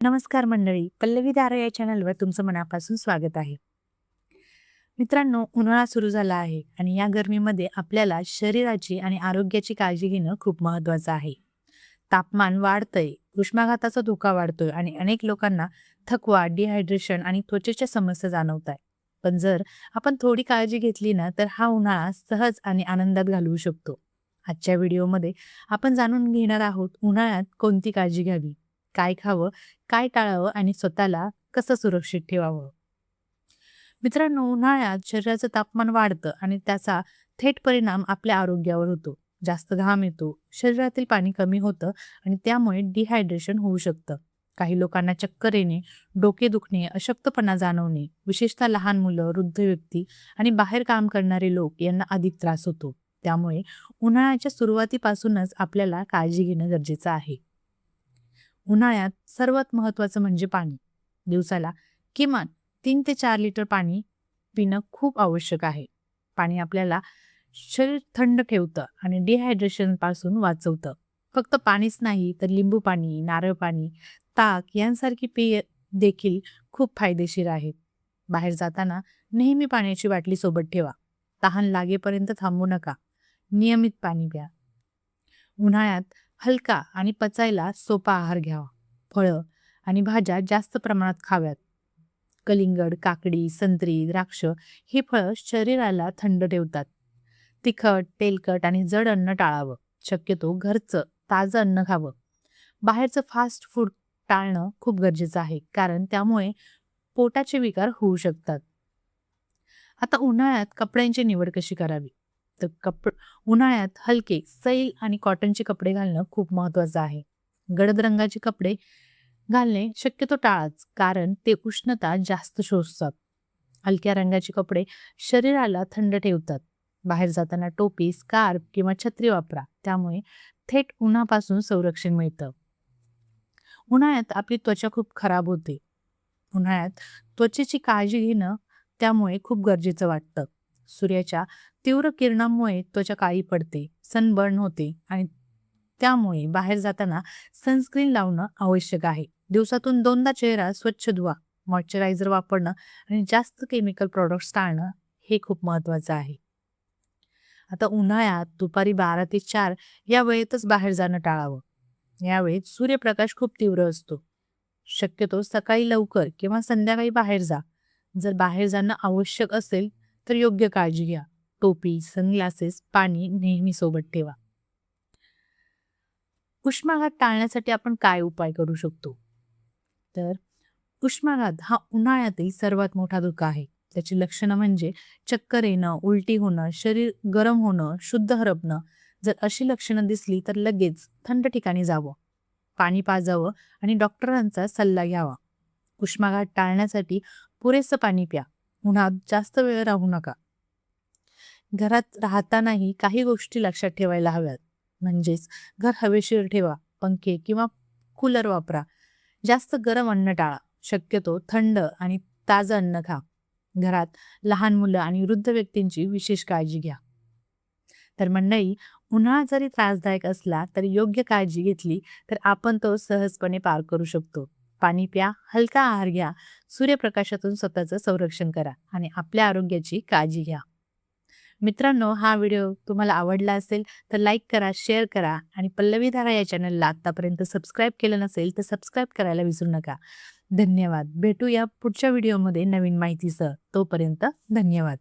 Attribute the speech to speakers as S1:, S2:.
S1: नमस्कार मंडळी, पल्लवी धारा या चॅनलवर तुमचं मनापासून स्वागत आहे. मित्रांनो, उन्हाळा सुरू झाला आहे आणि या गरमीमध्ये आपल्याला शरीराची आणि आरोग्याची काळजी घेणं खूप महत्त्वाचं आहे. तापमान वाढतंय, उष्माघाताचा धोका वाढतोय आणि अनेक लोकांना थकवा, डिहायड्रेशन आणि त्वचेच्या समस्या जाणवत आहे. पण जर आपण थोडी काळजी घेतली ना, तर हा उन्हाळा सहज आणि आनंदात घालवू शकतो. आजच्या व्हिडिओमध्ये आपण जाणून घेणार आहोत उन्हाळ्यात कोणती काळजी घ्यावी, काय खावं, काय टाळावं आणि स्वतःला कसं सुरक्षित ठेवावं. मित्रांनो, उन्हाळ्यात शरीराचं तापमान वाढतं आणि त्याचा थेट परिणाम आपल्या आरोग्यावर होतो. जास्त घाम येतो, शरीरातील पाणी कमी होतं आणि त्यामुळे डिहायड्रेशन होऊ शकतं. काही लोकांना चक्कर येणे, डोके दुखणे, अशक्तपणा जाणवणे, विशेषतः लहान मुलं, वृद्ध व्यक्ती आणि बाहेर काम करणारे लोक यांना अधिक त्रास होतो. त्यामुळे उन्हाळ्याच्या सुरुवातीपासूनच आपल्याला काळजी घेणं गरजेचं आहे. उन्हाळ्यात सर्वात महत्त्वाचं म्हणजे पाणी. दिवसाला किमान 3 ते 4 लिटर पाणी पिणं खूप आवश्यक आहे. पाणी आपल्याला शरीर थंड ठेवतं आणि डिहायड्रेशनपासून वाचवतं. फक्त पाणीच नाही तर लिंबू पाणी, नारळ पाणी, ताक यांसारखी पेय देखील खूप फायदेशीर आहेत. बाहेर जाताना नेहमी पाण्याची बाटली सोबत ठेवा. तहान लागेपर्यंत थांबू नका. नियमित पाणी प्या. उन्हाळ्यात हलका आणि पचायला सोपा आहार घ्यावा. फळं आणि भाज्या जास्त प्रमाणात खाव्यात. कलिंगड, काकडी, संत्री, द्राक्ष ही फळं शरीराला थंड ठेवतात. तिखट, तेलकट आणि जड अन्न टाळावं. शक्यतो घरचं ताजं अन्न खावं. बाहेरचं फास्ट फूड टाळणं खूप गरजेचं आहे, कारण त्यामुळे पोटाचे विकार होऊ शकतात. आता उन्हाळ्यात कपड्यांची निवड कशी करावी? तर उन्हाळ्यात हलके, सैल आणि कॉटनचे कपडे घालणं खूप महत्त्वाचं आहे. गडद रंगाचे कपडे घालणे शक्यतो टाळाच, कारण ते उष्णता जास्त शोषतात. हलक्या रंगाचे कपडे शरीराला थंड ठेवतात. बाहेर जाताना टोपी, स्कार्फ किंवा छत्री वापरा. त्यामुळे थेट उन्हापासून संरक्षण मिळतं. उन्हाळ्यात आपली त्वचा खूप खराब होते. उन्हाळ्यात त्वचेची काळजी घेणं त्यामुळे खूप गरजेचं वाटतं. सूर्याच्या तीव्र किरणांमुळे त्वचा काळी पडते, सनबर्न होते आणि त्यामुळे बाहेर जाताना सनस्क्रीन लावणं आवश्यक आहे. दिवसातून 2दा चेहरा स्वच्छ धुवा. मॉइश्चरायझर वापरणं आणि जास्त केमिकल प्रॉडक्ट्स टाळणं हे खूप महत्त्वाचं आहे. आता उन्हाळ्यात दुपारी 12 ते 4 या वेळेतच बाहेर जाणं टाळावं. यावेळेत सूर्यप्रकाश खूप तीव्र असतो. शक्यतो सकाळी लवकर किंवा संध्याकाळी बाहेर जा. जर बाहेर जाणं आवश्यक असेल तर योग्य काळजी घ्या. टोपी, सनग्लासेस, पाणी नेहमी सोबत ठेवा. उष्माघात टाळण्यासाठी आपण काय उपाय करू शकतो? तर उष्माघात हा उन्हाळ्यातील सर्वात मोठा धोका आहे. त्याची लक्षणं म्हणजे चक्कर येणं, उलटी होणं, शरीर गरम होणं, शुद्ध हरपणं. जर अशी लक्षणं दिसली तर लगेच थंड ठिकाणी जावं, पाणी पाजावं आणि डॉक्टरांचा सल्ला घ्यावा. उष्माघात टाळण्यासाठी पुरेसं पाणी प्या. उन्हात जास्त वेळ राहू नका. घरात राहतानाही काही गोष्टी लक्षात ठेवायला हव्यात. म्हणजेच घर हवेशीर ठेवा, पंखे किंवा कूलर वापरा. जास्त गरम अन्न टाळा. शक्यतो थंड आणि ताजं अन्न खा. घरात लहान मुलं आणि वृद्ध व्यक्तींची विशेष काळजी घ्या. तर मंडळी, उन्हाळा जरी त्रासदायक असला तरी योग्य काळजी घेतली तर आपण तो सहजपणे पार करू शकतो. पाणी प्या, हलका आहार घ्या, सूर्यप्रकाशातून स्वतःचं संरक्षण करा आणि आपल्या आरोग्याची काळजी घ्या. मित्रांनो, हा व्हिडिओ तुम्हाला आवडला असेल तर लाईक करा, शेअर करा आणि पल्लवी धारा या चॅनलला आतापर्यंत सबस्क्राईब केलं नसेल तर सबस्क्राईब करायला विसरू नका. धन्यवाद. भेटूया पुढच्या व्हिडिओमध्ये नवीन माहितीसह. तोपर्यंत धन्यवाद.